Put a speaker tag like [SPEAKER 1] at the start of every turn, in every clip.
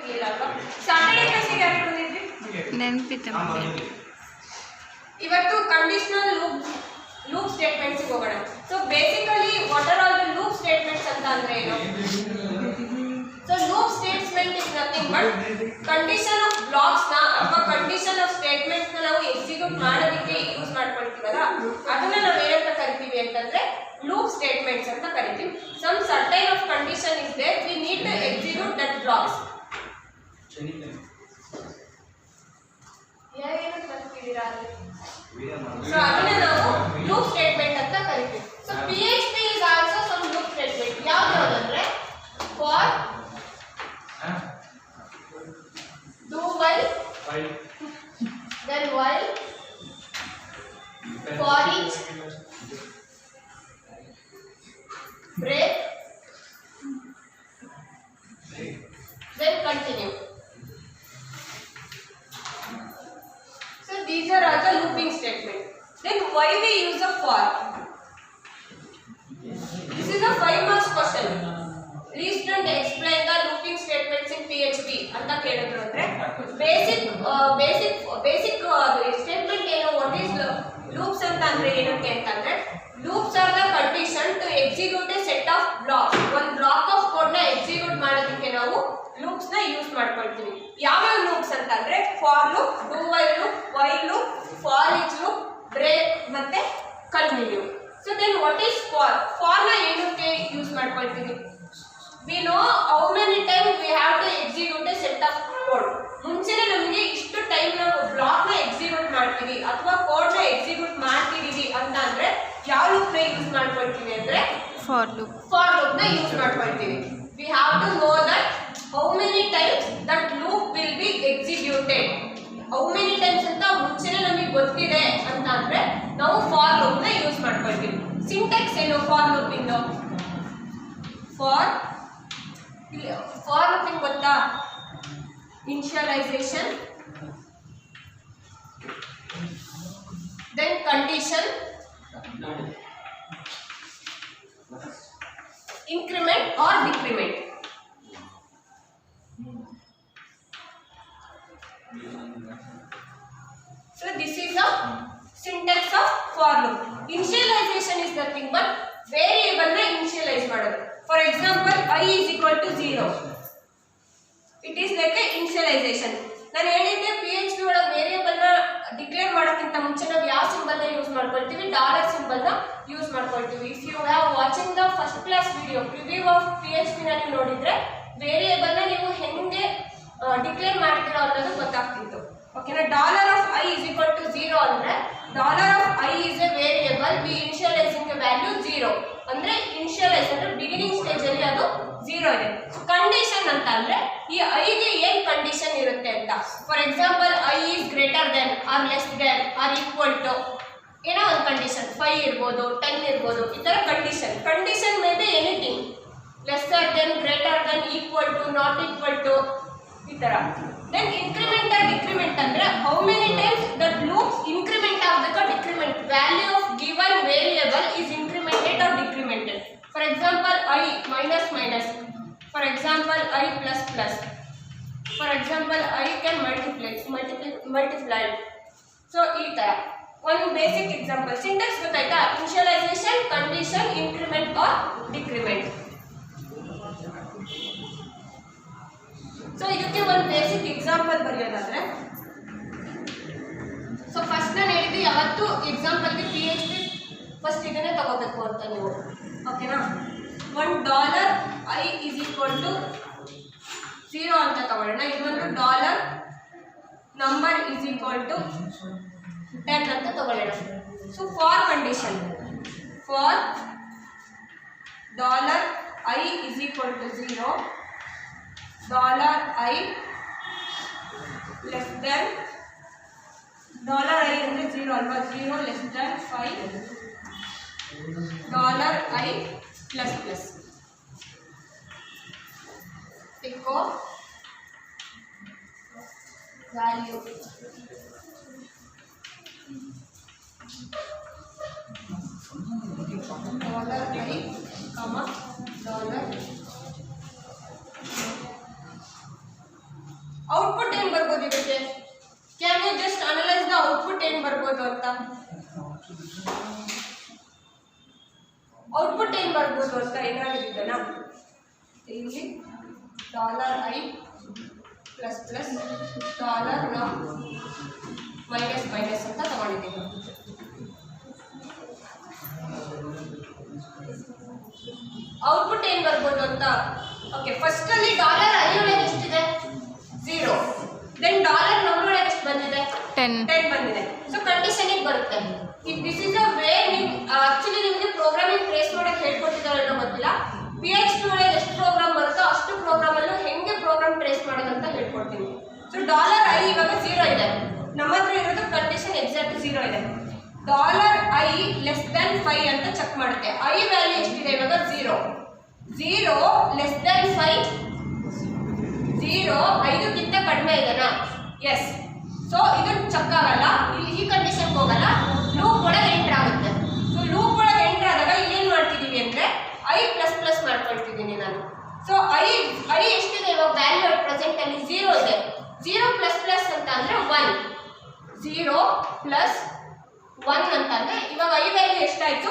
[SPEAKER 1] ಇರಲಿಲ್ಲ ಅಲ್ವಾ. ಸಾಟರ್ಡೆ ಕ್ಲಾಸಿಗೆ ಯಾರು ಬಂದಿದ್ವಿ?
[SPEAKER 2] ನೆನಪಿತ್ತೆ.
[SPEAKER 1] ಇವತ್ತು ಕಂಡೀಷನಲ್ ಲೂಪ್ ಸ್ಟೇಟ್ಮೆಂಟ್ಸ್ ಹೋಗೋಣ. So basically what are all the loop statements ಅಂತ ಅಂದ್ರೆ ಏನು? So loop statement is nothing but condition of blocks ನ ಅಥವಾ ಕಂಡೀಷನ್ ಆಫ್ ಸ್ಟೇಟ್ಮೆಂಟ್ಸ್ ನ ನಾವು ಎಕ್ಸಿಕ್ಯೂಟ್ ಮಾಡೋದಕ್ಕೆ ಯೂಸ್ ಮಾಡ್ಕೊಳ್ತೀವಲ್ಲ, ಅದನ್ನ ನಾವು ಏನಂತ ಕರಿತೀವಿ ಅಂತಂದ್ರೆ ಲೂಪ್ ಸ್ಟೇಟ್ಮೆಂಟ್ಸ್ ಅಂತ ಕರಿತೀವಿ. Some certain of condition is there, we need to execute that blocks. ಏನಂತ ಬರ್ತಿದ್ದೀರಾ? ಸೊ ಅದನ್ನ ನಾವು ಲೂಪ್ ಸ್ಟೇಟ್ಮೆಂಟ್ ಅಂತ ಕರಿತೀವಿ. So PHP is also some loop statement. ಯಾವ್ದಾದ್ರೆ for do while then while for each break then continue. So these are all the looping statement. Then why we use a for? This is a 5 marks question. Please don't explain the looping statements in PHP ಅಂತ ಕೇಳಿದ್ರು ಅಂದ್ರೆ basic statement ಏನು, what is loops ಅಂತ ಅಂದ್ರೆ ಏನಕ್ಕೆ ಅಂತಂದ್ರೆ loops are the condition to execute a set of blocks. ಒಂದು block of code ನ ಎಕ್ಸಿಕ್ಯೂಟ್ ಮಾಡೋದಕ್ಕೆ ನಾವು ಲೂಪ್ಸ್ ನ ಯೂಸ್ ಮಾಡ್ಕೊಳ್ತೀವಿ. ಯಾವ್ಯಾವ ಲೂಪ್ಸ್ ಅಂತಂದ್ರೆ for loop, do while loop, while loop, for each loop, break ಮತ್ತೆ continue. So then what is for? For ನ ಏನಕ್ಕೆ ಯೂಸ್ ಮಾಡ್ಕೊಳ್ತೀವಿ? we know how many times we have to execute a set of code. ಮುಂಚೆನೇ ನಮಗೆ ಇಷ್ಟು time ನಾವು block ನ execute ಮಾಡ್ತೀವಿ ಅಥವಾ ಕೋಡ್ ನ ಎಕ್ಸಿಕ್ಯೂಟ್ ಮಾಡ್ತಿದೀವಿ ಅಂತ ಅಂದ್ರೆ ಯಾವ ಲೂಪ್ ನ ಯೂಸ್ ಮಾಡ್ಕೊಳ್ತೀವಿ ಅಂದ್ರೆ
[SPEAKER 2] ಫಾರ್ ಲೂಪ್
[SPEAKER 1] ನ ಯೂಸ್ ಮಾಡ್ಕೊಳ್ತೀವಿ. we have to know that how many times that loop will be executed. how many times ಅಂತ ಮುಂಚೆನೇ ನಮಗೆ ಗೊತ್ತಿದೆ ಅಂತ ಅಂದ್ರೆ ನಾವು ಫಾರ್ ಲೂಪ್ ನ ಯೂಸ್ ಮಾಡ್ಕೊಳ್ತೀವಿ. ಸಿಂಟ್ಯಾಕ್ಸ್ ಏನು ಫಾರ್ ಲೂಪ್ ಇಂದು? ಫಾರ್ ಲೂಪಿಂಗ್ ಗೊತ್ತಾ? Initialisation, then condition, increment or decrement. So this is the syntax of for loop. Initialization is nothing but variable na initialize ಮಾಡೋದು. For example, I is equal to 0. It is like a initialization. ನಾನು ಹೇಳಿದ್ದೆ PHP ಒಳಗೆ variable ನ declare ಮಾಡೋಕ್ಕಿಂತ ಮುಂಚೆ ನಾವು ಯಾವ symbol ನ ಯೂಸ್ ಮಾಡ್ಕೊಳ್ತೀವಿ? ಡಾಲರ್ ಸಿಂಬಲ್ ನ ಯೂಸ್ ಮಾಡ್ಕೊಳ್ತೀವಿ. If you have watching the first class video preview of PHP ನ ನೀವು ನೋಡಿದ್ರೆ ವೇರಿಯೇಬಲ್ ನ ನೀವು ಹೆಂಗೆ ಡಿಕ್ಲೇರ್ ಮಾಡ್ತೀರಾ ಅನ್ನೋದು ಗೊತ್ತಾಗ್ತಿತ್ತು. ಓಕೆನಾ? Dollar of I is equal to 0 ಅಂದ್ರೆ dollar of I is a variable, we initializing a value 0 ಅಂದ್ರೆ ಇನಿಷಿಯಲೈಸ್ ಅಂದ್ರೆ ಬಿಗಿನಿಂಗ್ ಸ್ಟೇಜ್ ಅಲ್ಲಿ ಅದು 0 ಇದೆ. ಕಂಡೀಷನ್ ಅಂತ ಅಂದ್ರೆ ಈ I ಗೆ ಏನ್ ಕಂಡೀಷನ್ ಇರುತ್ತೆ ಅಂತ. For example I is greater than or less than or equal to ಏನೋ ಒಂದು ಕಂಡೀಷನ್ 5 ಇರ್ಬೋದು, 10 ಇರ್ಬೋದು, ಈ ತರ condition may be anything, lesser than, greater than, equal to, not equal to, ಈ ತರ. ದೆನ್ ಇನ್ಕ್ರಿಮೆಂಟ್ ಆರ್ ಡಿಕ್ರಿಮೆಂಟ್ ಅಂದ್ರೆ how many times that loops increment ಆಗಬೇಕಾ decrement, value of given variable is incremented or decremented. For example, I minus minus, for example I plus plus, for example I can multiply. So ಈ ತರ ಒಂದು basic example. Syntax ಗೊತ್ತಾಯ್ತಾ? Initialisation, condition, increment or decrement. So ಇದಕ್ಕೆ ಒಂದು basic example ಬರೆಯೋದಾದ್ರೆ, so first ನಾನು ಹೇಳಿದ್ದು ಯಾವತ್ತು ಎಕ್ಸಾಂಪಲ್ಗೆ PHP first ಇದನ್ನೇ ತಗೋಬೇಕು ಅಂತ ನೀವು. ಓಕೆನಾ? $1 I is equal to 0 ಅಂತ ತಗೊಳ್ಳೋಣ. ಇದೊಂದು dollar number is equal to 10 ಅಂತ ತಗೊಳ್ಳೋಣ. So for condition, for $I is equal to 0, $I less than $I ಅಂದ್ರೆ 0 ಅಲ್ವಾ, 0 less than 5, $I plus plus. echo value $I comma $. Output ಏನು ಬರ್ಬೋದು ಇದಕ್ಕೆ? Can you just analyse the output ಏನು ಬರ್ಬೋದು ಅಂತ? ಔಟ್ಪುಟ್ ಏನು ಬರ್ಬೋದು ಅಂತ ಏನಾಗಿದ್ದಾನ ಇಲ್ಲಿ $i ಪ್ಲಸ್ ಪ್ಲಸ್ $ನ ಮೈನಸ್ ಮೈನಸ್ ಅಂತ ತಗೊಂಡಿದ್ದೀನಿ. ಔಟ್ಪುಟ್ ಏನು ಬರ್ಬೋದು ಅಂತ? ಓಕೆ, ಫಸ್ಟ್ ಅಲ್ಲಿ $i ಒಳಗೆ ಎಷ್ಟಿದೆ? 0. ದೆನ್ ಡಾಲರ್ ನಂಬರ್ ಒಳಗೆ ಎಷ್ಟು ಬಂದಿದೆ? 10 ಬಂದಿದೆ. ಸೊ ಕಂಡೀಷನಿಗೆ ಬರುತ್ತೆ. If this is a way ನೀವು ಆಕ್ಚುಲಿ ನಿಮಗೆ ಪ್ರೋಗ್ರಾಮಿಂಗ್ ಟ್ರೇಸ್ ಮಾಡಕ್ಕೆ ಹೇಳ್ಕೊಟ್ಟಿದ್ದಾರೆ ಅನ್ನೋ ಗೊತ್ತಿಲ್ಲ. PHP ಒಳಗೆ ಎಷ್ಟು ಪ್ರೋಗ್ರಾಮ್ ಬರುತ್ತೋ ಅಷ್ಟು ಪ್ರೋಗ್ರಾಮ್ ಅನ್ನು ಹೆಂಗೆ ಪ್ರೋಗ್ರಾಮ್ ಟ್ರೇಸ್ ಮಾಡೋದಂತ ಹೇಳ್ಕೊಡ್ತೀನಿ. ಸೊ $i ಇವಾಗ 0 ಇದೆ. ನಮ್ಮ ಹತ್ರ ಇರೋದು ಕಂಡೀಷನ್ ಎಕ್ಸಾಕ್ಟ್ 0 ಇದೆ. $i ಲೆಸ್ ದೆನ್ 5 ಅಂತ ಚೆಕ್ ಮಾಡುತ್ತೆ. i ವ್ಯಾಲ್ಯೂ ಎಷ್ಟಿದೆ ಇವಾಗ? 0. 0 ಲೆಸ್ ದೆನ್ 5, 0 5ಕ್ಕಿಂತ ಕಡಿಮೆ ಇದೆನಾ? ಎಸ್. ಸೊ ಇದು ಚೆಕ್ ಆಗಲ್ಲ, ಇಲ್ಲಿ ಈ ಕಂಡೀಷನ್ ಹೋಗಲ್ಲ, ಲೂಪ್ ಒಳಗೆ ಎಂಟರ್ ಆಗುತ್ತೆ. ಸೊ ಲೂಪ್ ಒಳಗೆ ಎಂಟರ್ ಆದಾಗ ಏನು ಮಾಡ್ತಿದ್ದೀವಿ ಅಂದರೆ i ಪ್ಲಸ್ ಪ್ಲಸ್ ಮಾಡ್ಕೊಳ್ತಿದ್ದೀನಿ ನಾನು. ಸೊ i ಎಷ್ಟಿದೆ ಇವಾಗ? ವ್ಯಾಲ್ಯೂ ಪ್ರೆಸೆಂಟ್ ಅಲ್ಲಿ 0 ಇದೆ. 0 ಪ್ಲಸ್ ಪ್ಲಸ್ ಅಂತ ಅಂದರೆ 1. 0 ಪ್ಲಸ್ 1 ಅಂತಂದ್ರೆ ಇವಾಗ i ವ್ಯಾಲ್ಯೂ ಎಷ್ಟಾಯ್ತು?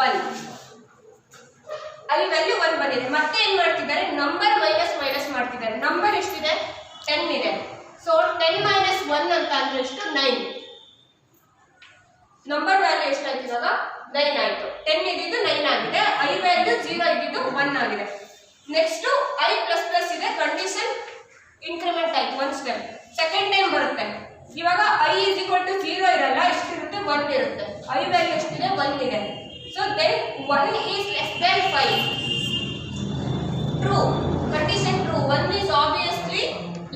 [SPEAKER 1] 1. i ವ್ಯಾಲ್ಯೂ 1 ಬಂದಿದೆ. ಮತ್ತೆ ಏನು ಮಾಡ್ತಿದ್ದಾರೆ? ನಂಬರ್ ಮೈನಸ್ ಮೈನಸ್ ಮಾಡ್ತಿದ್ದಾರೆ. ನಂಬರ್ ಎಷ್ಟಿದೆ? 10 ಇದೆ. ಸೊ 10 ಮೈನಸ್ 1 ಅಂತ ಅಂದ್ರೆ ಎಷ್ಟು? 9. ನಂಬರ್ ವ್ಯಾಲ್ಯೂ ಎಷ್ಟಾಯ್ತು ಇವಾಗ? 9 ಆಯ್ತು. 10 ಇದ್ದಿದ್ದು 9 ಆಗಿದೆ. i ವ್ಯಾಲ್ಯೂ 0 ಇದ್ದಿದ್ದು 1 ಆಗಿದೆ. ನೆಕ್ಸ್ಟ್ i ಪ್ಲಸ್ ಪ್ಲಸ್ ಇದೆ. ಕಂಡೀಷನ್ ಇನ್ಕ್ರಿಮೆಂಟ್ ಆಯ್ತು 1 ಸ್ಟೆಪ್. ಸೆಕೆಂಡ್ ಟೈಮ್ ಬರುತ್ತೆ. ಇವಾಗ i is equal to 0 ಇರಲ್ಲ, ಎಷ್ಟಿರುತ್ತೆ? 1 ಇರುತ್ತೆ. i ವ್ಯಾಲ್ಯೂ ಎಷ್ಟಿದೆ? 1 ಇದೆ. So then 1 is less than 5. True. Condition true. 1 is obviously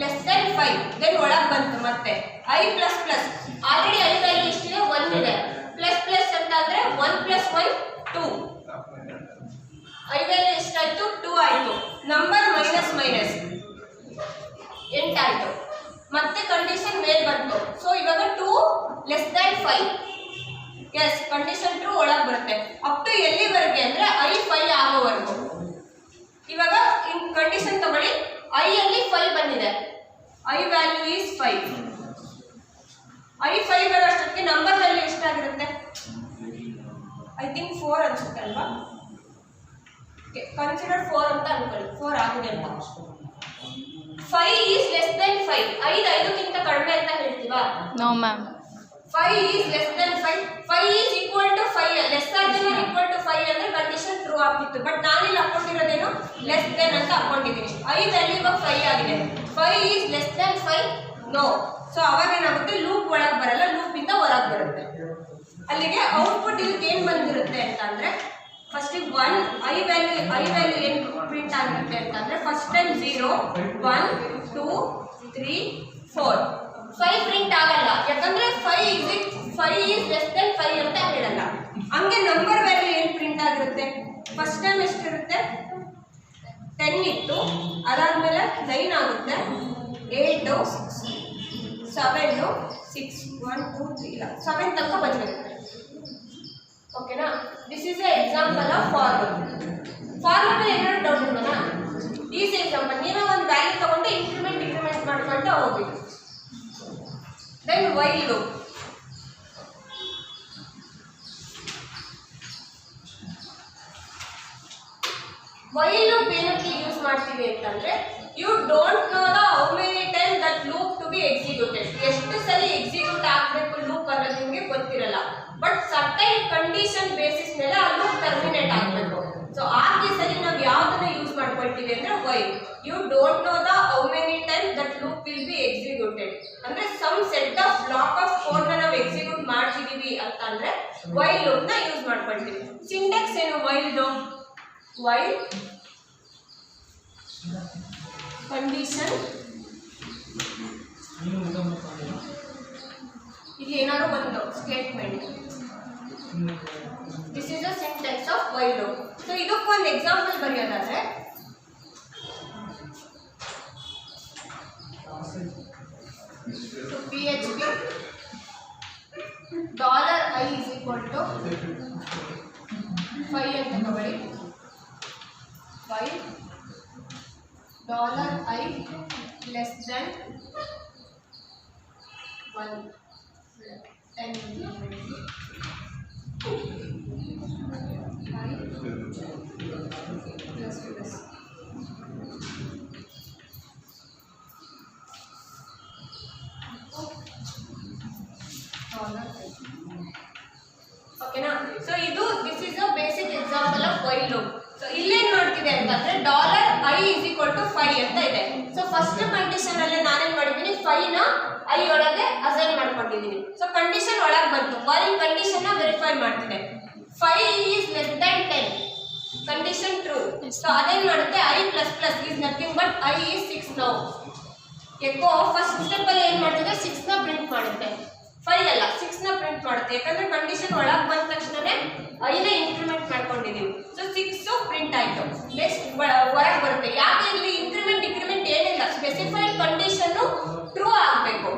[SPEAKER 1] less than 5. Then ಒಳಗೆ ಬಂತು ಮತ್ತೆ i plus plus. Already i value ಎಷ್ಟಿದೆ? 1 ಇದೆ. ಪ್ಲಸ್ ಪ್ಲಸ್ ಅಂತ ಅಂದ್ರೆ 1 ಪ್ಲಸ್ 1 2. i ವ್ಯಾಲ್ಯೂ ಎಷ್ಟಾಯ್ತು? 2 ಆಯ್ತು. ನಂಬರ್ ಮೈನಸ್ ಮೈನಸ್ 8 ಆಯ್ತು. ಮತ್ತೆ ಕಂಡೀಷನ್ ಮೇಲ್ ಬಂತು. ಸೊ ಇವಾಗ 2 less than 5. Yes, condition true ಒಳಗೆ ಬರುತ್ತೆ. ಅಪ್ ಟು ಎಲ್ಲಿವರೆಗೆ ಅಂದರೆ i 5 ಆಗೋವರೆಗೂ. ಇವಾಗ ಕಂಡೀಷನ್ ತಗೊಳ್ಳಿ. i ಅಲ್ಲಿ 5 ಬಂದಿದೆ. i value is 5. i 5 ಬರೋಷ್ಟೊತ್ತಿಗೆ ನಂಬರ್ ವ್ಯಾಲ್ಯೂ ಎಷ್ಟಾಗಿರುತ್ತೆ? ಐ ಥಿಂಕ್ 4 ಅನ್ಸುತ್ತೆ ಅಲ್ವಾ? ಕನ್ಸಿಡರ್ 4 ಅಂತ ಅನ್ಕೊಳ್ಳಿ. 4 ಆಗಿದೆ ಅಂತ. 5 is less than 5. 5ಕ್ಕಿಂತ ಕಡಿಮೆ ಅಂತ ಹೇಳ್ತೀವಾ?
[SPEAKER 2] No ma'am.
[SPEAKER 1] 5 is less than 5. 5 is equal to 5. Less or than equal to 5 ಅಂದ್ರೆ ಕಂಡೀಷನ್ ಟ್ರೂ ಆಗ್ತಿತ್ತು. ಬಟ್ ನಾನಿಲ್ಲಿ ಹಾಕೊಂಡಿರೋದೇನು? ಲೆಸ್ ದೆನ್ ಅಂತ ಹಾಕೊಂಡಿದ್ದೀನಿ. i ವ್ಯಾಲ್ಯೂ ಇವಾಗ 5 ಆಗಿದೆ. 5 is less than 5. No. So ಅವಾಗ ಏನಾಗುತ್ತೆ? ಲೂಪ್ ಒಳಗೆ ಬರಲ್ಲ, ಲೂಪ್ ಇಂದ ಹೊರಗೆ ಬರುತ್ತೆ. ಅಲ್ಲಿಗೆ ಔಟ್ಪುಟ್ ಇದಕ್ಕೆ ಏನು ಬಂದಿರುತ್ತೆ ಅಂತ ಅಂದ್ರೆ ಫಸ್ಟ್ 1 i ವ್ಯಾಲ್ಯೂ ಏನು ಪ್ರಿಂಟ್ ಆಗಿರುತ್ತೆ ಅಂತಂದ್ರೆ ಫಸ್ಟ್ ಟೈಮ್ 0 1 2 3 4. 5 ಪ್ರಿಂಟ್ ಆಗಲ್ಲ, ಯಾಕಂದ್ರೆ 5 is less than 5 ಅಂತ ಹೇಳಲ್ಲ. ಹಂಗೆ ನಂಬರ್ ವ್ಯಾಲ್ಯೂ ಏನು ಪ್ರಿಂಟ್ ಆಗಿರುತ್ತೆ? ಫಸ್ಟ್ ಟೈಮ್ ಎಷ್ಟಿರುತ್ತೆ? 10 ಇತ್ತು, ಅದಾದ್ಮೇಲೆ 9 ಆಗುತ್ತೆ, 8 7 6 1 2 3 ಇಲ್ಲ 7 ತನಕ ಬಂದಿರುತ್ತೆ. ಓಕೆನಾ? This is a example of for loop. For loop ಏನಾದ್ರು ಡೌಟ್ ಇಲ್ವನಾ? Easy example. ನೀವೇ ಒಂದು ವ್ಯಾಲ್ಯೂ ತಗೊಂಡು ಇಂಕ್ರಿಮೆಂಟ್ ಮಾಡ್ಕೊಂಡು ಹೋಗ್ಬೇಕು. Then while loop. While loop ಏನಕ್ಕೆ ಯೂಸ್ ಮಾಡ್ತೀವಿ ಅಂತಂದ್ರೆ you don't know the how many time that loop to be executed. ಎಷ್ಟು ಸರಿ ಎಕ್ಸಿಕ್ಯೂಟ್ ಆಗಬೇಕು ಲೂಪ್ ಅನ್ನೋದು ನಿಮಗೆ ಗೊತ್ತಿರಲ್ಲ. ಬಟ್ ಸರ್ಟೈನ್ ಕಂಡೀಷನ್ ಬೇಸಿಸ್ ಮೇಲೆ ಆ ಲೂಪ್ ಟರ್ಮಿನೇಟ್ ಆಗಬೇಕು. ಸೊ ಆ ಕೇಸಲ್ಲಿ ನಾವು ಯಾವುದನ್ನ ಯೂಸ್ ಮಾಡ್ಕೊಳ್ತೀವಿ ಅಂದ್ರೆ while. You don't know the how many time that loop will be executed. ಅಂದ್ರೆ some set of block of code ನ ನಾವು ಎಕ್ಸಿಕ್ಯೂಟ್ ಮಾಡ್ತಿದೀವಿ ಅಂತ ಅಂದ್ರೆ ವೈಲ್ ಲೂಪ್ ನ ಯೂಸ್ ಮಾಡ್ಕೊಳ್ತೀವಿ. ಸಿಂಟ್ಯಾಕ್ಸ್ ಏನು ವೈಲ್ದು? While condition. ಇಲ್ಲಿ ಏನಾದ್ರು ಒಂದು statement. This is the syntax of while loop. So ಇದಕ್ಕೊಂದು ಎಕ್ಸಾಂಪಲ್ ಬರೆಯೋದಾದ್ರೆ PHP $i is equal to 5 ಅಂತ ತಗೊಳ್ಳಿ. 5 $i less than 1 10 plus plus ಓಕೆನಾ. ಸೊ ಇದು this is a basic example of while loop. So ಇಲ್ಲೇನ್ ಮಾಡ್ತಿದೆ ಅಂತಂದ್ರೆ $i=5 ಅಂತ ಇದೆ. ಸೊ ಫಸ್ಟ್ ಕಂಡೀಷನ್ ಅಲ್ಲಿ ನಾನೇನ್ ಮಾಡಿದ್ದೀನಿ 5 ನ i ಒಳಗೆ ಅಸೈನ್ ಮಾಡ್ಕೊಂಡಿದ್ದೀನಿ. ಸೊ ಕಂಡೀಷನ್ ಒಳಗೆ ಬಂತು, ವೈಲ್ ಕಂಡೀಷನ್ ನ ವೆರಿಫೈ ಮಾಡ್ತಿದೆ. 5 is less than 10 condition true. So ಅದೇನ್ ಮಾಡುತ್ತೆ i++ is nothing but i is 6 now. Echo first step ಅಲ್ಲಿ ಏನ್ ಮಾಡ್ತಿದೆ 6 ನ ಪ್ರಿಂಟ್ ಮಾಡುತ್ತೆ, 5 ಅಲ್ಲ 6 ನ ಪ್ರಿಂಟ್ ಮಾಡುತ್ತೆ. ಯಾಕಂದ್ರೆ ಕಂಡೀಷನ್ ಒಳಗೆ ಬಂದ ತಕ್ಷಣನೇ 5 ನ ಇನ್ಕ್ರಿಮೆಂಟ್ ಮಾಡ್ಕೊಂಡಿದೀವಿ. ಸೊ 6 ಪ್ರಿಂಟ್ ಆಯ್ತು. ನೆಕ್ಸ್ಟ್ ಹೊರಗೆ ಬರುತ್ತೆ. ಯಾಕೆ ಇಲ್ಲಿ ಇನ್ಕ್ರಿಮೆಂಟ್ ಡಿಕ್ರಿಮೆಂಟ್ ಏನಿಲ್ಲ, ಸ್ಪೆಸಿಫೈಡ್ ಕಂಡೀಷನ್ ಟ್ರೂ ಆಗಬೇಕು.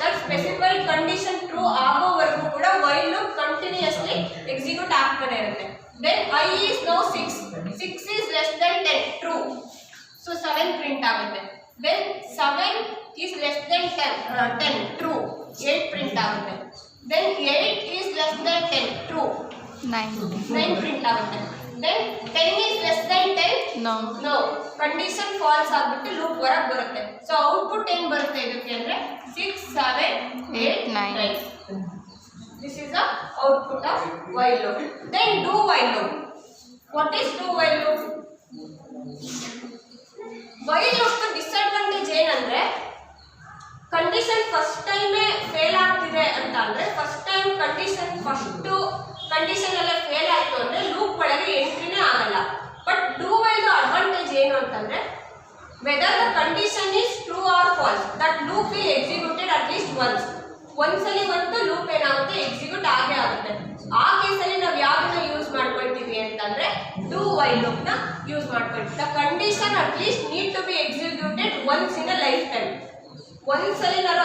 [SPEAKER 1] ದಟ್ ಸ್ಪೆಸಿಫೈಡ್ ಕಂಡೀಷನ್ ಟ್ರೂ ಆಗೋವರೆಗೂ ಕೂಡ ವೈಲ್ ಲೂಪ್ ಕಂಟಿನ್ಯೂಸ್ಲಿ ಎಕ್ಸಿಕ್ಯೂಟ್ ಆಗ್ತಾನೆ ಇರುತ್ತೆ. Then i is now 6 is less than 10 true. So 7 print ಆಗುತ್ತೆ. then 7 is less than 10 true, 8 print ಆಗುತ್ತೆ. then 8 is less than 10 true, 9 print ಆಗುತ್ತೆ. then 10 is less than 10 no condition falls ಆಗ್ಬಿಟ್ಟು loop ಹೊರಗೆ ಬರುತ್ತೆ. So output ಏನು ಬರುತ್ತೆ ಇದಕ್ಕೆ ಅಂದ್ರೆ 6 7 8 9. this is the output of while loop. then do while loop. what is do while loop? While loop disadvantage ಏನಂದ್ರೆ condition first ಟೈಮೇ fail ಆಗ್ತಿದೆ ಅಂತ ಅಂದ್ರೆ ಫಸ್ಟ್ ಟೈಮ್ ಕಂಡೀಷನ್ ಎಲ್ಲ ಫೇಲ್ ಆಯ್ತು ಅಂದ್ರೆ ಲೂಪ್ ಒಳಗೆ ಎಂಟ್ರಿನೇ ಆಗಲ್ಲ. ಬಟ್ ಡೂ ವೈಲ್ ಅಡ್ವಾಂಟೇಜ್ ಏನು ಅಂತಂದ್ರೆ weather the condition is true or falls that loop will executed at least ಒಂದ್ಸಲಿ ಒಂದು ಲೂಪ್ ಏನಾಗುತ್ತೆ ಎಕ್ಸಿಕ್ಯೂಟ್ ಆಗೇ ಆಗುತ್ತೆ. ಆ ಕೇಸಲ್ಲಿ ನಾವು ಯಾವ್ದನ್ನ ಯೂಸ್ ಮಾಡ್ಕೊಳ್ತೀವಿ ಅಂತಂದ್ರೆ ಡೂ ವೈಲ್ ಲೂಪ್ ನ ಯೂಸ್ ಮಾಡ್ಕೊಳ್ತೀವಿ. The condition at least need to be executed once in a life time. ಒಂದ್ಸಲಿ ನಾವು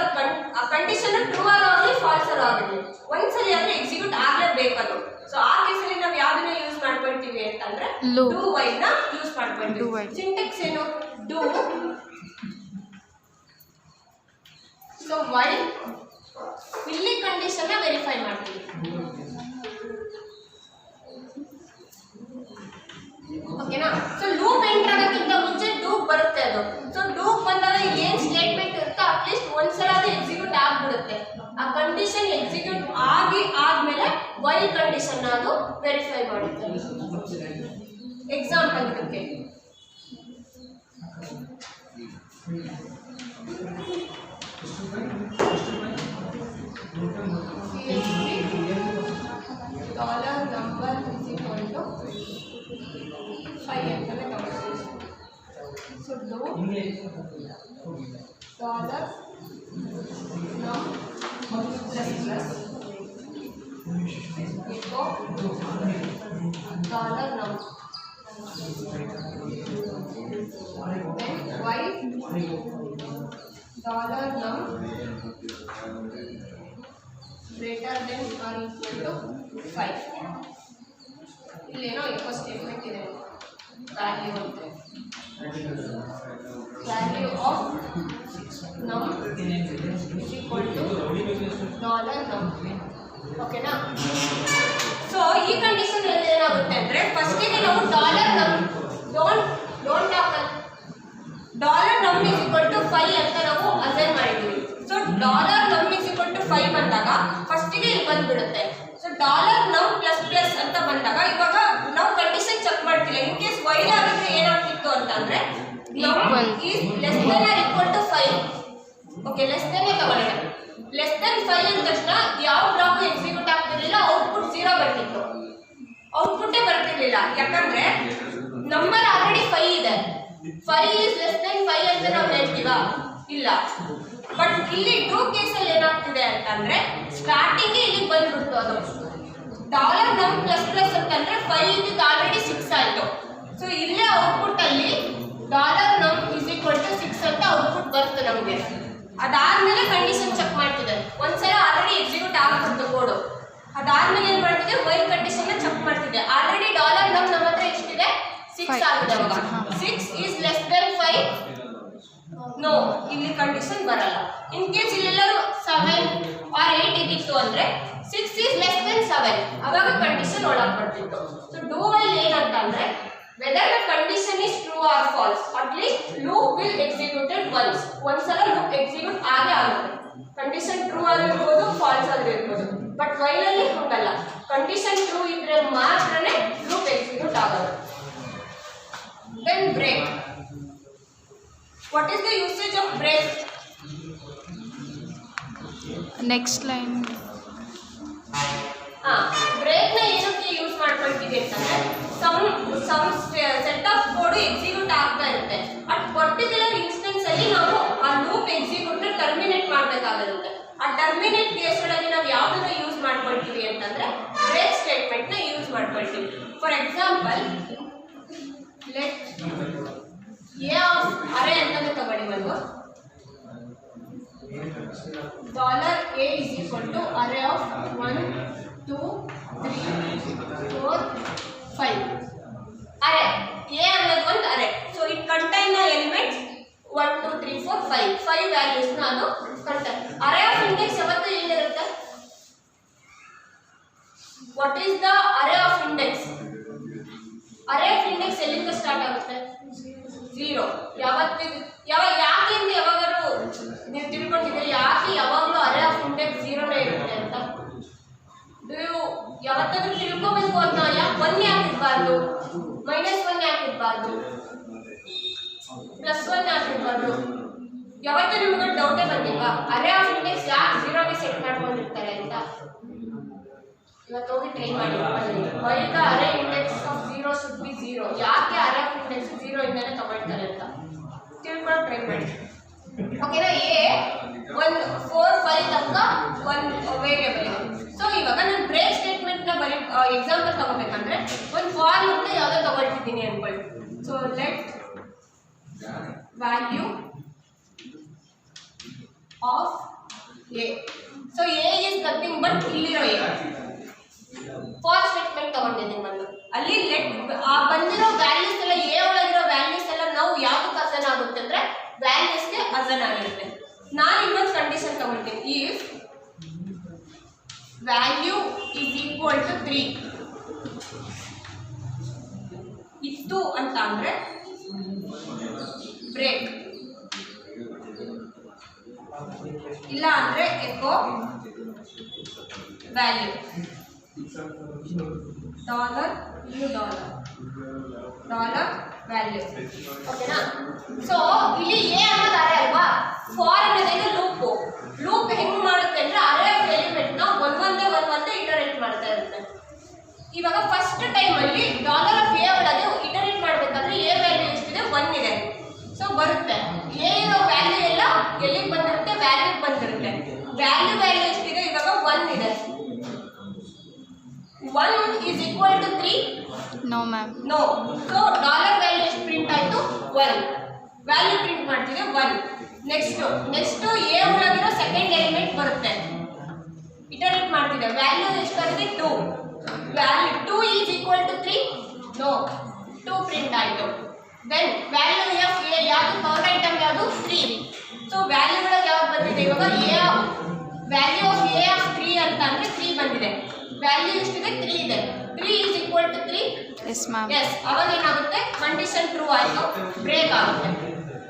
[SPEAKER 1] ಆ ಕಂಡೀಷನ್ ಟ್ರೂ ಆಗಲಿ ಫಾಲ್ಸ್ ಆಗಲಿ ಒಂದ್ಸಲಿ ಆದ್ರೆ ಎಕ್ಸಿಕ್ಯೂಟ್ ಆಗಲೇಬೇಕದು. ಸೊ ಆ ಕೇಸಲ್ಲಿ ನಾವು ಯಾವ್ದನ್ನ ಯೂಸ್ ಮಾಡ್ಕೊಳ್ತೀವಿ ಅಂತಂದ್ರೆ ಡೂ ವೈಲ್ ನ ಯೂಸ್ ಮಾಡ್ಕೊಳ್ತೀವಿ. ಸಿಂಟೆಕ್ಸ್ ಏನು ಡೂ. ಸೊ ವೈಲ್ ಇಲ್ಲಿ ಕಂಡೀಷನ್ ನ ವೆರಿಫೈ ಮಾಡ್ತೀವಿ. ಓಕೆನಾ. ಸೊ ಲೂಪ್ ಎಂಟರ್ ಆಗೋಕ್ಕಿಂತ ಮುಂಚೆ ಡೂಪ್ ಬರುತ್ತೆ ಅದು. ಸೊ ಡೂಪ್ ಬಂದಾಗ ಏನ್ ಸ್ಟೇಟ್ಮೆಂಟ್ ಇರುತ್ತೋ ಅಟ್ಲೀಸ್ಟ್ ಒಂದ್ಸಲ ಅದು ಎಕ್ಸಿಕ್ಯೂಟ್ ಆಗ್ಬಿಡುತ್ತೆ. ಆ ಕಂಡೀಷನ್ ಎಕ್ಸಿಕ್ಯೂಟ್ ಆದ್ಮೇಲೆ ವೈಲ್ ಕಂಡೀಷನ್ ಅದು ವೆರಿಫೈ ಮಾಡುತ್ತೆ. ಎಕ್ಸಾಂಪಲ್ ಇದಕ್ಕೆ $number is equal to 5 ಅಂತಲೇ ತಗೊಳ್ತೀವಿ. So do $num plus plus echo $num. then while $num greater than or equal to 5. ಇಲ್ಲೇನೋ ಎಕೋ ಸ್ಟೇಟ್ಮೆಂಟ್ ಇದೆ. ವ್ಯಾಲ್ಯೂ ಅಂತ ವ್ಯಾಲ್ಯೂ ಆಫ್ ನಮ್ ಇಸ್ ಈಕ್ವಲ್ ಟು $num. ಓಕೆನಾ. ಸೊ ಈ ಕಂಡೀಷನ್ ಅಲ್ಲಿ ಏನಾಗುತ್ತೆ ಅಂದ್ರೆ ಫಸ್ಟಿಗೆ ನಾವು $num $num is equal to 5 ಅಂತ ನಾವು ಅಸೈನ್ ಮಾಡಿದ್ದೀವಿ. So $num is equal to 5 ಬಂದಾಗ ಫಸ್ಟಿಗೆ ಇಲ್ಲಿ ಬಂದ್ಬಿಡುತ್ತೆ. ಸೊ $num plus plus ಅಂತ ಬಂದಾಗ ಇವಾಗ ನಾವು ಕಂಡೀಷನ್ ಚೆಕ್ ಮಾಡ್ತಿಲ್ಲ. ಇನ್ ಕೇಸ್ ವೈಲ್ ಆಗಿದ್ರೆ ಏನಾಗ್ತಿತ್ತು ಅಂತಂದ್ರೆ num is less than or equal to 5. Okay, less than ತಗೊಳ್ಳೋಣ. ಲೆಸ್ ದೆನ್ 5 ಅಂದ ತಕ್ಷಣ ಯಾವ ಬ್ಲಾಕ್ ಎಕ್ಸಿಕ್ಯೂಟ್ ಆಗ್ತಿರ್ಲಿಲ್ಲ, ಔಟ್ಪುಟ್ 0 ಬರ್ತಿತ್ತು. ಔಟ್ಪುಟ್ಟೇ ಬರ್ತಿರ್ಲಿಲ್ಲ. ಯಾಕಂದ್ರೆ ನಂಬರ್ ಆಲ್ರೆಡಿ 5 ಇದೆ. 5 is less than 5 ಅಂತ ನಾವು ಹೇಳ್ತೀವಾ? ಇಲ್ಲ. ಬಟ್ ಇಲ್ಲಿ ಡೂ ಕೇಸಲ್ಲಿ ಏನಾಗ್ತಿದೆ ಅಂತಂದ್ರೆ ಸ್ಟಾರ್ಟಿಂಗ್ ಇಲ್ಲಿ ಬಂದ್ಬಿಡ್ತು ಅದು $num plus plus ಅಂತಂದ್ರೆ 5 ಇದು ಆಲ್ರೆಡಿ 6 ಆಯ್ತು. ಸೊ ಇಲ್ಲೇ ಔಟ್ಪುಟ್ ಅಲ್ಲಿ $num is equal to 6 ಅಂತ ಔಟ್ಪುಟ್ ಬರುತ್ತೆ ನಮಗೆ. ಅದಾದ್ಮೇಲೆ ಕಂಡೀಷನ್ ಚೆಕ್ ಮಾಡ್ತಿದೆ. ಒಂದ್ಸಲ ಆಲ್ರೆಡಿ ಎಕ್ಸಿಕ್ಯೂಟ್ ಆಗ್ಬಿಡ್ತು ಕೋಡು. ಅದಾದ್ಮೇಲೆ ಏನ್ ಮಾಡ್ತಿದೆ, ವೈಲ್ ಕಂಡೀಷನ್ ಚೆಕ್ ಮಾಡ್ತಿದೆ. ಆಲ್ರೆಡಿ $num ನಮ್ಮ ಹತ್ರ ಎಷ್ಟಿದೆ, 6 ಆಗಿದೆ. ಅವಾಗ 6 is less than 5 ನೋ, ಇಲ್ಲಿ ಕಂಡೀಷನ್ ಬರಲ್ಲ. ಇನ್ ಕೇಸ್ ಇಲ್ಲೆಲ್ಲರೂ 7 or 8 ಇದ್ದಿತ್ತು ಅಂದ್ರೆ 6 is less than 7 ಅವಾಗ ಕಂಡೀಷನ್ ಒಳಗೆ ಬರ್ತಿತ್ತು. ಸೊ ಡೂ ವೈಲ್ ಏನಂತ ಅಂದ್ರೆ whether the condition is true or false at least loop will executed once. ಒಂದ್ಸಲ ಲೂಪ್ ಎಕ್ಸಿಕ್ಯೂಟ್ ಆಗೇ ಆಗುತ್ತೆ. ಕಂಡೀಷನ್ ಟ್ರೂ ಆಗಿರ್ಬೋದು, ಫಾಲ್ಸ್ ಆಗಿರ್ಬೋದು. ಬಟ್ ವೈಲ್ ಅಲ್ಲಿ ಹೋಗಲ್ಲ. ಕಂಡೀಷನ್ ಟ್ರೂ ಇದ್ರೆ ಮಾತ್ರನೇ ಲೂಪ್ ಎಕ್ಸಿಕ್ಯೂಟ್ ಆಗೋದು. Then break. What is the usage of break?
[SPEAKER 2] Next line.
[SPEAKER 1] Break ನ ಏನಕ್ಕೆ ಯೂಸ್ ಮಾಡ್ಕೊಳ್ತೀವಿ ಅಂತಂದ್ರೆ some set of code execute ಆಗ್ತಾ ಇರುತ್ತೆ. ಅಟ್ ಪರ್ಟಿಕ್ಯುಲರ್ ಇನ್ಸ್ಟೆನ್ಸ್ ಅಲ್ಲಿ ನಾವು ಆ ಲೂಪ್ ಎಕ್ಸಿಕ್ಯೂಟ್ ಟರ್ಮಿನೇಟ್ ಮಾಡಬೇಕಾಗಿರುತ್ತೆ. ಆ ಟರ್ಮಿನೇಟ್ ಕೇಸ್ ಒಳಗೆ ನಾವು ಯಾವ್ದನ್ನ ಯೂಸ್ ಮಾಡ್ಕೊಳ್ತೀವಿ ಅಂತಂದ್ರೆ ಬ್ರೇಕ್ ಸ್ಟೇಟ್ಮೆಂಟ್ ನ ಯೂಸ್ ಮಾಡ್ಕೊಳ್ತೀವಿ. For example let a of array ಅಂತಂದ್ರೆ ತಗೊಳ್ಳಿ ಒಂದು $a is equal to array of 1 2 3 4 5. array a ಅನ್ನೋದು ಒಂದು array. so it contain the elements 1 2 3 4 5 values ನ ಅದು contain. array of index ಯಾವತ್ತೂ ಏನಿರುತ್ತೆ? what is the array of index? array of index ಎಲ್ಲಿಂದ ಸ್ಟಾರ್ಟ್ ಆಗುತ್ತೆ? 0. ಯಾಕೆ ಯಾವಾಗಲೂ ನೀವು ತಿಳ್ಕೊಂಡಿದ್ದೀರಿ ಯಾಕೆ ಯಾವಾಗಲೂ ಅರೇ ಆಫ್ ಇಂಡೆಕ್ಸ್ 0ನೇ ಇರುತ್ತೆ ಅಂತ? ಯಾವತ್ತಾದ್ರೂ ತಿಳ್ಕೋಬೇಕು ಅಂತ. ಯಾಕೆ 1 ಯಾಕೆ ಇರಬಾರ್ದು, -1 ಯಾಕೆ ಇರಬಾರ್ದು, +1 ಯಾಕೆ ಇರಬಾರ್ದು? ಯಾವತ್ತೂ ನಿಮಗೆ ಡೌಟೇ ಬಂದಿಲ್ವಾ ಅರೇ ಆಫ್ ಇಂಡೆಕ್ಸ್ ಯಾಕೆ 0ಗೆ ಸೆಟ್ ಮಾಡ್ಕೊಂಡಿರ್ತಾರೆ ಅಂತ? ಇವತ್ತು ಹೋಗಿ ಟ್ರೈ ಮಾಡಿ. Why the array index of 0 should be 0. ಯಾಕೆ ಅರೇ ಆಫ್ ಇಂಡೆಕ್ಸ್ 0 ಇಂದಾನೆ ತಗೊಳ್ತಾರೆ ಅಂತ ತಿಳ್ಕೊಳ್ಳೋಕೆ ಟ್ರೈ ಮಾಡಿ. ಓಕೆನಾ? ಎ 1 4 5 ತನಕ ಒಂದು ವೇರಿಯೇಬಲ್ ಇದೆ. ಸೊ ಇವಾಗ ನಾನು ಬ್ರೇಕ್ ಸ್ಟೇಟ್ಮೆಂಟ್ ನ ಬರೀ ಎಕ್ಸಾಂಪಲ್ ತಗೋಬೇಕಂದ್ರೆ ಒಂದು ಫಾರ್ ಲೂಪ್ ನ ಯಾವ್ದೋ ತಗೊಳ್ತಿದ್ದೀನಿ ಅನ್ಕೊಳ್ಳಿ. So let value of A. So A is nothing but ಇಲ್ಲಿರೋ ಎ. ಫಾರ್ ಸ್ಟೇಟ್ಮೆಂಟ್ ತಗೊಂಡಿದ್ದೀನಿ ನಾನು. ಅಲ್ಲಿ ಲೆಟ್ ಆ ಬಂದಿರೋ ವ್ಯಾಲ್ಯೂಸ್ ಎಲ್ಲ ಎ ಒಳಗಿರೋ ವ್ಯಾಲ್ಯೂಸ್ ಎಲ್ಲ ನಾವು ಯಾವ್ದಕ್ಕೆ ಅಸೈನ್ ಆಗುತ್ತೆ ಅಂದ್ರೆ ವ್ಯಾಲ್ಯೂಸ್ಗೆ ಅಸೈನ್ ಆಗಿರುತ್ತೆ. ನಾನು ಇನ್ನೊಂದು ಕಂಡೀಷನ್ ತಗೊಳ್ತೀನಿ. If value is equal to 3 ಇತ್ತು ಅಂತ ಅಂದ್ರೆ ಬ್ರೇಕ್, ಇಲ್ಲ ಅಂದ್ರೆ ಎಕೋ ವ್ಯಾಲ್ಯೂ $$ ವ್ಯಾಲ್ಯೂ. ಓಕೆನಾ? ಸೊ ಇಲ್ಲಿ ಎ ಅನ್ನೋದು ಅರೇ ಅಲ್ವಾ, ಫಾರ್ ಅನ್ನೋದೇನು ಲೂಪ್. ಲೂಪ್ ಹೆಂಗ್ ಮಾಡುತ್ತೆ ಅಂದ್ರೆ ಅರೇ ಆಫ್ ಎಲಿಮೆಂಟ್ ನ ಒಂದೊಂದೇ ಇಟರೇಟ್ ಮಾಡ್ತಾ ಇರುತ್ತೆ. ಇವಾಗ ಫಸ್ಟ್ ಟೈಮ್ ಅಲ್ಲಿ $a ಒಳಗೆ ಇಟರೇಟ್ ಮಾಡ್ಬೇಕಂದ್ರೆ ಎ ವ್ಯಾಲ್ಯೂ ಎಷ್ಟಿದೆ? 1 ಇದೆ. ಸೊ ಬರುತ್ತೆ ಎ ಇರೋ ವ್ಯಾಲ್ಯೂ ಎಲ್ಲ ಎಲ್ಲಿಗೆ ಬಂದಿರುತ್ತೆ? ವ್ಯಾಲ್ಯೂಗೆ ಬಂದಿರುತ್ತೆ. ವ್ಯಾಲ್ಯೂ ಎಷ್ಟಿದೆ? ಇವಾಗ 1 ಇದೆ. 1 is equal to 3?
[SPEAKER 2] No ma'am.
[SPEAKER 1] No. So $value ಎಷ್ಟು ಪ್ರಿಂಟ್ ಆಯ್ತು? 1. ವ್ಯಾಲ್ಯೂ ಪ್ರಿಂಟ್ ಮಾಡ್ತೀವಿ 1. ನೆಕ್ಸ್ಟ್ ಎ ಒಳಗಿರೋ ಸೆಕೆಂಡ್ ಎಲಿಮೆಂಟ್ ಬರುತ್ತೆ. ಇಟರೇಟ್ ಮಾಡ್ತಿದೆ. ವ್ಯಾಲ್ಯೂ ಎಷ್ಟು ಬರುತ್ತೆ? 2. Value 2 is equal to 3? No. 2 print ಆಯ್ತು. ದೆನ್ ವ್ಯಾಲ್ಯೂ ಆಫ್ ಎ ಯಾವುದು? ಥರ್ಡ್ ಐಟಮ್ ಯಾವುದು? 3. ಸೊ ವ್ಯಾಲ್ಯೂ ಒಳಗೆ ಯಾವ್ದು ಬಂದಿದೆ? ಇವಾಗ A value of A of 3 ಅಂತ ಅಂದ್ರೆ 3 ಬಂದಿದೆ. ವ್ಯಾಲ್ಯೂ ಎಷ್ಟಿದೆ? 3 ಇದೆ. 3 is equal to 3?
[SPEAKER 2] Yes ma'am.
[SPEAKER 1] Yes. ಅವಾಗ ಏನಾಗುತ್ತೆ? ಕಂಡೀಷನ್ ಟ್ರೂ ಆಯಿತು, ಬ್ರೇಕ್ ಆಗುತ್ತೆ.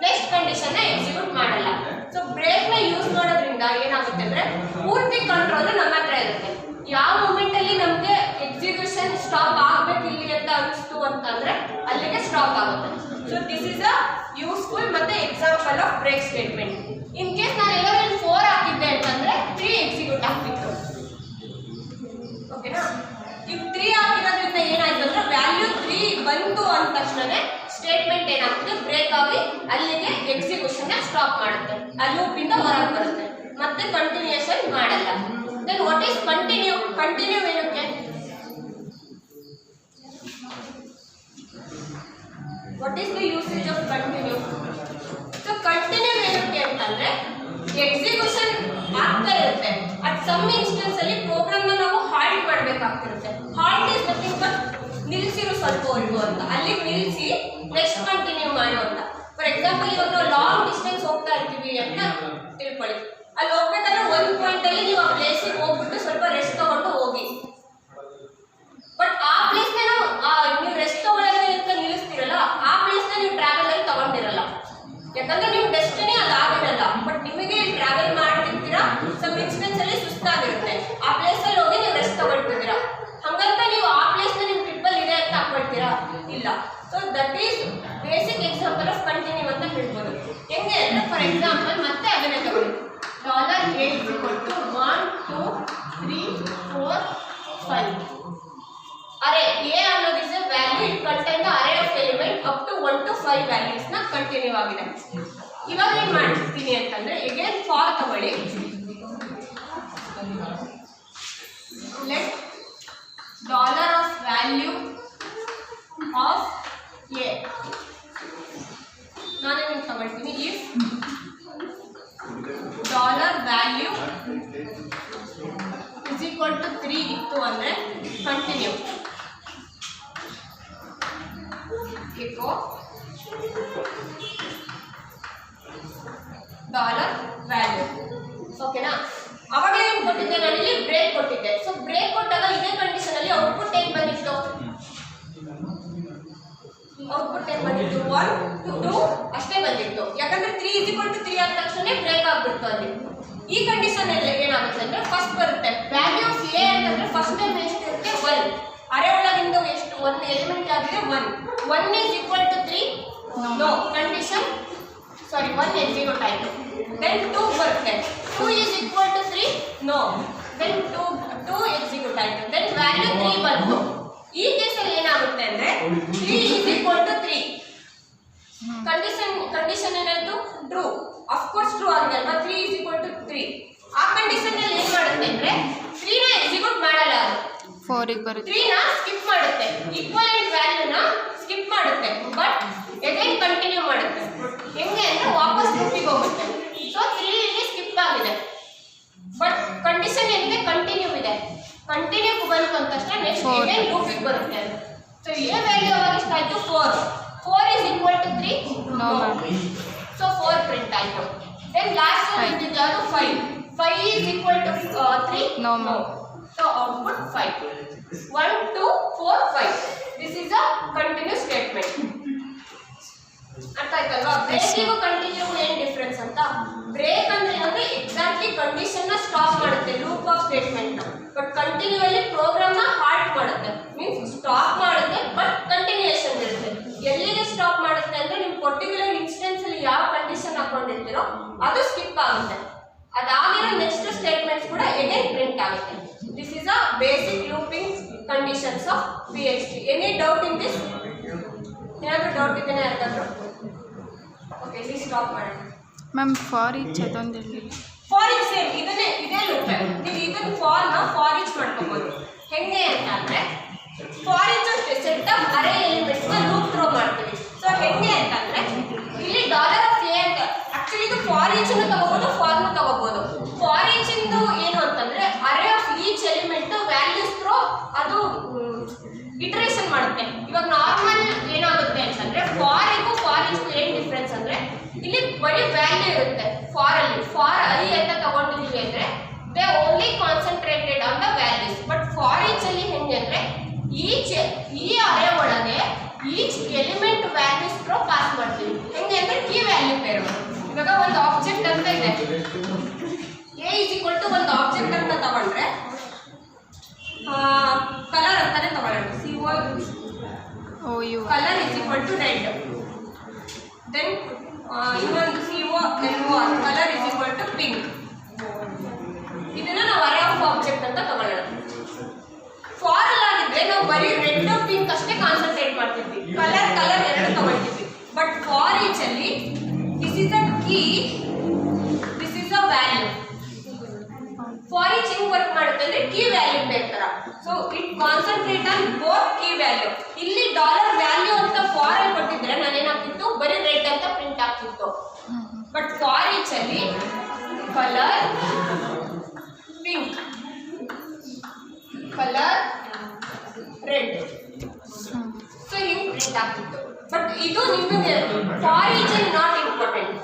[SPEAKER 1] ನೆಕ್ಸ್ಟ್ ಕಂಡೀಷನ್ ಎಕ್ಸಿಕ್ಯೂಟ್ ಮಾಡಲ್ಲ. ಸೊ ಬ್ರೇಕ್ ನ ಯೂಸ್ ಮಾಡೋದ್ರಿಂದ ಏನಾಗುತ್ತೆ ಅಂದ್ರೆ ಪೂರ್ತಿ ಕಂಟ್ರೋಲ್ ನಮ್ಮ ಹತ್ರ ಇರುತ್ತೆ. ಯಾವ ಮೂಮೆಂಟ್ ಅಲ್ಲಿ ನಮಗೆ ಎಕ್ಸಿಕ್ಯೂಷನ್ ಸ್ಟಾಪ್ ಆಗ್ಬೇಕು ಇಲ್ಲಿ ಅಂತ ಅನಿಸ್ತು ಅಂತಂದ್ರೆ ಅಲ್ಲಿಗೆ ಸ್ಟಾಪ್ ಆಗುತ್ತೆ. So this is a useful ಮತ್ತೆ example of break statement. In case ನಾನು ಎಲ್ಲರೂ 4 ಹಾಕಿದ್ದೆ ಅಂತಂದ್ರೆ 3 ಎಕ್ಸಿಕ್ಯೂಟ್ ಆಗ್ತಿತ್ತು. ಓಕೆನಾ? ಈಗ 3 ಆಗಿರೋದ್ರಿಂದ ಏನಾಯ್ತು ಅಂದ್ರೆ ವ್ಯಾಲ್ಯೂ 3 ಬಂತು ಅಂದ ತಕ್ಷಣನೇ ಸ್ಟೇಟ್ಮೆಂಟ್ ಏನಾಗ್ತದೆ? ಬ್ರೇಕ್ ಆಗಿ ಅಲ್ಲಿಗೆ ಎಕ್ಸಿಕ್ಯೂಷನ್ ಸ್ಟಾಪ್ ಮಾಡುತ್ತೆ. ಆ ಲೂಪ್ ಇಂದ ಹೊರಗೆ ಬರುತ್ತೆ, ಮತ್ತೆ ಕಂಟಿನ್ಯೂಯೇಷನ್ ಮಾಡಲ್ಲ. Then what is continue? Continue ಏನಕ್ಕೆ? What is the usage of continue? So continue ಏನಕ್ಕೆ ಅಂತಂದ್ರೆ ಎಕ್ಸಿಕ್ಯೂಷನ್ ಆಗ್ತಾ ಇರುತ್ತೆ. ಅಟ್ ಸಮ್ ಇನ್ಸ್ಟೆನ್ಸ್ ಅಲ್ಲಿ ಪ್ರೋಗ್ರಾಮ್ ನ ನಾವು ಹಾಲ್ಟ್ ಮಾಡಬೇಕಾಗ್ತಿರುತ್ತೆ. ಹಾಲ್ಟ್ ಇಸ್ ನಥಿಂಗ್ ಬಟ್ ನಿಲ್ಲಿಸಿರು ಸ್ವಲ್ಪ ಹೊತ್ತು ಅಂತ, ಅಲ್ಲಿ ನಿಲ್ಲಿಸಿ ನೆಕ್ಸ್ಟ್ ಕಂಟಿನ್ಯೂ ಮಾಡು ಅಂತ. ಫಾರ್ ಎಕ್ಸಾಂಪಲ್ ಇವಾಗ ನಾವು ಲಾಂಗ್ ಡಿಸ್ಟೆನ್ಸ್ ಹೋಗ್ತಾ ಇರ್ತೀವಿ ಅಂತ ತಿಳ್ಕೊಳ್ಳಿ. ಅಲ್ಲಿ ಹೋಗ್ಬೇಕಾದ್ರೆ ಒಂದು ಪಾಯಿಂಟ್ ಅಲ್ಲಿ ನೀವು ಆ ಪ್ಲೇಸಿಗೆ ಹೋಗ್ಬಿಟ್ಟು ಸ್ವಲ್ಪ ರೆಸ್ಟ್ ತಗೊಂಡು ಹೋಗಿ. ಬಟ್ ಆ ಪ್ಲೇಸ್ ನೀವು ರೆಸ್ಟ್ ತಗೊಳ್ಳೋಕೆ ಅಂತ ನಿಲ್ಲಿಸ್ತಿರಲ್ಲ, ಆ ಪ್ಲೇಸ್ ನೀವು ಟ್ರಾವೆಲ್ ಅಲ್ಲಿ ತಗೊಂಡಿರಲ್ಲ. ಯಾಕಂದ್ರೆ ನೀವು ಡೆಸ್ಟಿನಿ ಅದಾಗಿರಲ್ಲ, ಬಟ್ ನಿಮಗೆ ಟ್ರಾವೆಲ್ ಮಾಡ್ತಿರ್ತೀರಾ, ಸಮ್ ಇನ್ಸ್ಟೆನ್ಸ್ ಅಲ್ಲಿ ಸುಸ್ತಾಗಿರುತ್ತೆ, ಆ ಪ್ಲೇಸ್ ಅಲ್ಲಿ ಹೋಗಿ ನೀವು ರೆಸ್ಟ್ ತಗೊಳ್ತಿದ್ದೀರಾ. ಹಂಗಂತ ನೀವು ಆ ಪ್ಲೇಸ್ ನೀವು ಟ್ರಿಪ್ ಅಲ್ಲಿ ಇದೆ ಅಂತ ಹಾಕೊಳ್ತೀರಾ? ಇಲ್ಲ. So that is basic example off continue ಅಂತ ಹೇಳ್ಬೋದು. ಹೆಂಗೆ ಅಂದ್ರೆ ಫಾರ್ ಎಕ್ಸಾಂಪಲ್ ಮತ್ತೆ ಅದನ್ನೇ ತಗೊಳ್ಳಿ. $A = 1 2 3 4 5. ಅರೇ A ಅನ್ನೋದು is a value, it contain the array of element up to 1 to 5 values ನ ಕಂಟಿನ್ಯೂ ಆಗಿದೆ. ಇವಾಗ ಏನ್ ಮಾಡ್ತೀನಿ ಅಂತಂದ್ರೆ ಅಗೇನ್ ಫಾರ್ ತಗೊಳ್ಳಿ. Let dollar of value of a ನಾನೇನು ತಗೊಳ್ತೀನಿ. If dollar value is equal to 3 ಇತ್ತು ಅಂದ್ರೆ ಕಂಟಿನ್ಯೂ echo ಡಾಲರ್ ವ್ಯಾಲ್ಯೂ. ಓಕೆನಾ? ಅವಾಗ ಏನು ಕೊಟ್ಟಿದ್ದೆ ನಾನು ಇಲ್ಲಿ ಬ್ರೇಕ್ ಕೊಟ್ಟಿದ್ದೆ. ಸೊ ಬ್ರೇಕ್ ಕೊಟ್ಟಾಗ ಇದೇ ಕಂಡೀಷನ್ ಅಲ್ಲಿ ಔಟ್ಪುಟ್ ಏನು ಬಂದಿತ್ತು? ಔಟ್ಪುಟ್ ಏನು ಬಂದಿತ್ತು? 1 2 ಅಷ್ಟೇ ಬಂದಿತ್ತು. ಯಾಕಂದ್ರೆ 3 = 3 ಆದ ತಕ್ಷಣ ಬ್ರೇಕ್ ಆಗ್ಬಿಡ್ತು ಅಲ್ಲಿ. ಈ ಕಂಡೀಷನ್ ಅಲ್ಲಿ ಏನಾಗುತ್ತೆ ಅಂದ್ರೆ ಫಸ್ಟ್ ಬರುತ್ತೆ ವ್ಯಾಲ್ಯೂ ಆಫ್ ಎ ಅಂತಂದ್ರೆ ಫಸ್ಟ್ ಟೈಮ್ ಎಷ್ಟು ಇರುತ್ತೆ? 1. ಅರೆ ಒಳಗಿಂದ ಎಷ್ಟು? ಒಂದು ಎಲಿಮೆಂಟ್ ಆಗಿದೆ 1. 1 = 3. ನೋ ಕಂಡೀಷನ್, ಸಾರಿ 1 ಎಕ್ಸಿಕ್ಯೂಟ್ ಆಯಿತು. ದೆನ್ 2 ಬರುತ್ತೆ. 2 = 3. ನೋ. ದೆನ್ 2 ಎಕ್ಸಿಕ್ಯೂಟ್ ಆಯಿತು. ದೆನ್ ವ್ಯಾಲ್ಯೂ 3 ಬಂತು. ಈ ಕೇಸಲ್ಲಿ ಏನಾಗುತ್ತೆ ಅಂದ್ರೆ 3 = 3. ಕಂಡೀಷನ್ ಏನಾಯ್ತು? ಟ್ರೂ. ಆಫ್ ಕೋರ್ಸ್ ಟ್ರೂ ಆಗಿದೆ ಅಲ್ವಾ? 3 = 3. ಆ ಕಂಡೀಷನ್ ಅಲ್ಲಿ ಏನು ಮಾಡುತ್ತೆ ಅಂದ್ರೆ 3 ನ ಎಕ್ಸಿಕ್ಯೂಟ್ ಮಾಡಲ್ಲ, ಅದು
[SPEAKER 2] 4 ಗೆ ಬರುತ್ತೆ.
[SPEAKER 1] 3 ನ ಸ್ಕಿಪ್ ಮಾಡುತ್ತೆ, ಈಕ್ವಲೆಂಟ್ ವ್ಯಾಲ್ಯೂ ನ ಸ್ಕಿಪ್ ಮಾಡುತ್ತೆ, ಬಟ್ ಅಗೇನ್ ಕಂಟಿನ್ಯೂ ಮಾಡುತ್ತೆ. ಹೆಂಗೆ ಅಂದ್ರೆ ವಾಪಸ್ ಲೂಪಿಗೆ ಹೋಗುತ್ತೆ. ಸೊ 3 ಇಲ್ಲಿ ಸ್ಕಿಪ್ ಆಗಿದೆ, ಬಟ್ ಕಂಡೀಷನ್ ಏನಿದೆ? ಕಂಟಿನ್ಯೂ ಇದೆ. ಕಂಟಿನ್ಯೂ ಬಂತು ಅಂತ ತಕ್ಷಣ ನೆಕ್ಸ್ಟ್ ಅಗೇನ್ ಲೂಪಿಗೆ ಬರುತ್ತೆ. ಸೊ ಎ ವ್ಯಾಲ್ಯೂ ಅವಾಗ ಎಷ್ಟಾಯ್ತು? 4. 4 = 3.
[SPEAKER 2] ನೋ.
[SPEAKER 1] ಸೊ 4 ಪ್ರಿಂಟ್ ಆಯ್ತು. ದೆನ್ ಲಾಸ್ಟ್ ಇದ್ದಿದ್ದು ಯಾವುದು? 5. 5 = 3.
[SPEAKER 2] No.
[SPEAKER 1] So output 5. 1 2 4 5. This is a continuous statement. ಅರ್ಥ ಆಯ್ತಲ್ವಾ? ಬ್ರೇಕಿಗೂ ಕಂಟಿನ್ಯೂ ಏನು ಡಿಫರೆನ್ಸ್ ಅಂತ? ಬ್ರೇಕ್ ಅಂದ್ರೆ ಏನಂದ್ರೆ ಎಕ್ಸಾಕ್ಟ್ಲಿ ಕಂಡೀಷನ್ ನ ಸ್ಟಾಪ್ ಮಾಡುತ್ತೆ, ಲೂಪ್ ಆಫ್ ಸ್ಟೇಟ್ಮೆಂಟ್ ನ. ಬಟ್ ಕಂಟಿನ್ಯೂ ಅಲ್ಲಿ ಪ್ರೋಗ್ರಾಮ್ ನ ಹಾಲ್ಟ್ ಮಾಡುತ್ತೆ, ಮೀನ್ಸ್ ಸ್ಟಾಪ್ ಮಾಡುತ್ತೆ, ಬಟ್ ಕಂಟಿನ್ಯೂಯೇಷನ್ ಇರುತ್ತೆ. ಎಲ್ಲಿಗೆ ಸ್ಟಾಪ್ ಮಾಡುತ್ತೆ ಅಂದ್ರೆ ನಿಮ್ಮ ಪರ್ಟಿಕ್ಯುಲರ್ ಇನ್ಸ್ಟೆನ್ಸ್ ಅಲ್ಲಿ ಯಾವ ಕಂಡೀಷನ್ ಹಾಕೊಂಡಿರ್ತೀರೋ ಅದು ಸ್ಕಿಪ್ ಆಗುತ್ತೆ. ಅದಾಗಿರೋ ನೆಕ್ಸ್ಟ್ ಸ್ಟೇಟ್ಮೆಂಟ್ಸ್ ಕೂಡ ಅಗೇನ್ ಪ್ರಿಂಟ್ ಆಗುತ್ತೆ. This is a basic looping conditions of PHP. Any doubt in this? ಏನಾದರೂ ಡೌಟ್ ಇದೆಯಾ ಯಾರಿಗಾದ್ರೂ? ಓಕೆ, ಇಲ್ಲಿ ಸ್ಟಾಪ್ ಮಾಡೋಣ.
[SPEAKER 2] ಮ್ಯಾಮ್ ಫಾರ್ ಈಚ್ ಅದೊಂದು ಹೇಳಿ.
[SPEAKER 1] ಫಾರ್ ಈಚ್ ಸೇಮ್ ಇದೇ ಲೂಪ್. ನೀವು ಇದನ್ನ ಫಾರ್ ಈಚ್ ಮಾಡ್ಕೋಬಹುದು. ಹೆಂಗೆ ಅಂತ ಅಂದ್ರೆ ಫಾರ್ ಈಚ್ ಅಷ್ಟೇ ಸೆಟ್ ಆಫ್ ಅರೇ ಎಲಿಮೆಂಟ್ಸ್ ನ ಲೂಪ್ ಥ್ರೋ ಮಾಡ್ತೀವಿ. ಸೊ ಹೆಂಗೆ ಅಂತಂದ್ರೆ ಇಲ್ಲಿ ಡಾಲರ್ ಆಫ್ ಎ ಅಂತ ಆಕ್ಚುಲಿ ಇದು ಫಾರ್ ಈಚ್ ಅನ್ನು ತಗೋಬಹುದು, ಫಾರ್ ನ ತಗೋಬಹುದು. ಫಾರ್ ಈಚ್ ಇಂದು ಏನು ಅಂತಂದ್ರೆ array of each element values through ಅದು ಇಟರೇಷನ್ ಮಾಡುತ್ತೆ. ಇವಾಗ ನಾರ್ಮಲ್ ಏನಾಗುತ್ತೆ ಅಂತಂದ್ರೆ ಫಾರ್ ಈಚ್ ಏನ್ ಡಿಫ್ರೆನ್ಸ್ ಅಂದ್ರೆ ಇಲ್ಲಿ ಬರೀ ವ್ಯಾಲ್ಯೂ ಇರುತ್ತೆ. ಫಾರ್ ಐ ಅಂತ ತಗೊಂಡಿದೀವಿ ಅಂದ್ರೆ they only concentrated on the values. But for each ಅಲ್ಲಿ ಹೆಂಗೆ ಅಂದ್ರೆ ಈ ಅರೇ ಒಳಗೆ each element values through pass ಮಾಡ್ತೀವಿ. ಹೆಂಗೆ ಅಂದ್ರೆ ಕೀ ವ್ಯಾಲ್ಯೂ ಪೇರ್. ಇವಾಗ ಒಂದು ಆಬ್ಜೆಕ್ಟ್ ಅಂತ ಇದೆ, ಎ = ಒಂದು ಆಬ್ಜೆಕ್ಟ್ ಅಂತ ತಗೊಂಡ್ರೆ ಕಲರ್ ಅಂತಾನೆ ತಗೊಳ್ಳೋಣ.
[SPEAKER 2] OU
[SPEAKER 1] colour = red. ದೆನ್ ಇನ್ನೊಂದು COLOR ಕಲರ್ = ಪಿಂಕ್. ಇದನ್ನ ನಾವು ಅರೇ ಆಫ್ ಆಬ್ಜೆಕ್ಟ್ ಅಂತ ತಗೊಳ್ಳೋಣ. ಫಾರ್ ಆಗಿದ್ರೆ ನಾವು ಬರೀ ರೆಡ್ ಪಿಂಕ್ ಅಷ್ಟೇ ಕಾನ್ಸಂಟ್ರೇಟ್ ಮಾಡ್ತಿದ್ವಿ, ಕಲರ್ ಎರಡು ತಗೊಳ್ತಿದ್ವಿ. ಬಟ್ ಫಾರ್ ಈಚ್ ಅಲ್ಲಿ this is a key, this is a value. For each ಹೆಂಗ್ ವರ್ಕ್ ಮಾಡುತ್ತೆ ಅಂದ್ರೆ ಕೀ ವ್ಯಾಲ್ಯೂ ಪೇರ್ ತರ. So it concentrate on both key value. ಇಲ್ಲಿ ಡಾಲರ್ ವ್ಯಾಲ್ಯೂ ಅಂತ ಫಾರ್ ಅಲ್ಲಿ ಕೊಟ್ಟಿದ್ರೆ ನಾನೇನಾಗ್ತಿತ್ತು ಬರೀ ರೆಡ್ ಅಂತ ಪ್ರಿಂಟ್ ಆಗ್ತಿತ್ತು. ಬಟ್ ಫಾರ್ ಈಚ್ ಅಲ್ಲಿ colour pink, colour red, so ಹಿಂಗ್ ಪ್ರಿಂಟ್ ಆಗ್ತಿತ್ತು. ಬಟ್ ಇದು ನಿಮಗೆ ಫಾರ್ ಈಚ್ ನಾಟ್ ಇಂಪಾರ್ಟೆಂಟ್.